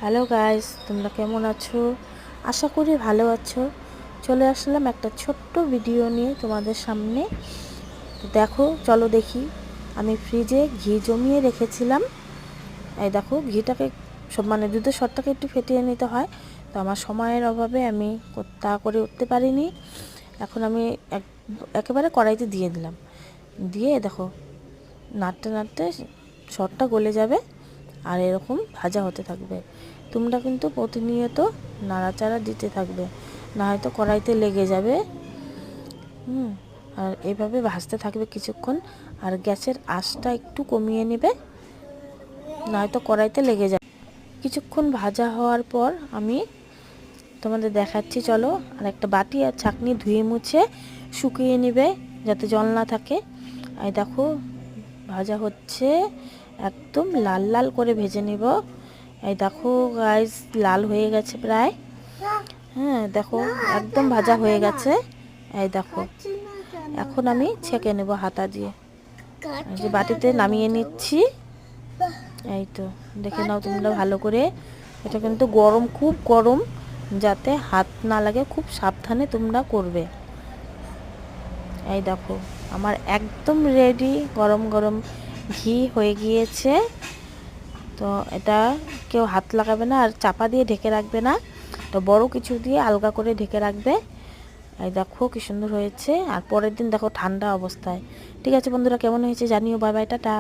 Hello guys, তোমরা কেমন আছো? আশা করি ভালো আছো। চলে আসলাম একটা ছোট্ট ভিডিও নিয়ে তোমাদের সামনে। তো দেখো, চলো দেখি। আমি ফ্রিজে ঘি জমিয়ে রেখেছিলাম। এই দেখো, ঘিটাকে দুধের সরটাকে একটু ফেটিয়ে নিতে হয়। তো আমার সময়ের অভাবে আমি তা করে উঠতে পারিনি। এখন আমি একেবারে কড়াইতে দিয়ে দিলাম। দিয়ে দেখো, নাড়তে নাড়তে সরটা গলে যাবে আর এরকম ভাজা হতে থাকবে। তোমরা কিন্তু প্রতিনিয়ত নাড়াচাড়া দিতে থাকবে, না হয়তো কড়াইতে লেগে যাবে। আর এভাবে ভাজতে থাকবে কিছুক্ষণ। আর গ্যাসের আঁচটা একটু কমিয়ে নেবে, না হয়তো কড়াইতে লেগে যাবে। কিছুক্ষণ ভাজা হওয়ার পর আমি তোমাদের দেখাচ্ছি, চলো। আর একটা বাটি আর ছাঁকনি ধুয়ে মুছে শুকিয়ে নেবে, যাতে জল না থাকে। এই দেখো, ভাজা হচ্ছে, একদম লাল লাল করে ভেজে নিব। এই দেখো গাইস, লাল হয়ে গেছে প্রায়। হ্যাঁ দেখো, একদম ভাজা হয়ে গেছে। এই দেখো, এখন আমি ছেঁকে নেব হাতা দিয়ে। এই যে বাটিতে নামিয়ে নিচ্ছি। এই তো, দেখে নাও তোমরা ভালো করে। এটা কিন্তু গরম, খুব গরম, যাতে হাত না লাগে, খুব সাবধানে তোমরা করবে। এই দেখো, আমার একদম রেডি, গরম গরম ঘি হয়ে গিয়েছে। তো এটা কেউ হাত লাগাবে না, আর চাপা দিয়ে ঢেকে রাখবে না। তো বড় কিছু দিয়ে আলগা করে ঢেকে রাখবে। এই দেখো কি সুন্দর হয়েছে। আর পরের দিন দেখো ঠান্ডা অবস্থায়। ঠিক আছে বন্ধুরা, কেমন হয়েছে জানিও। Bye bye, tata.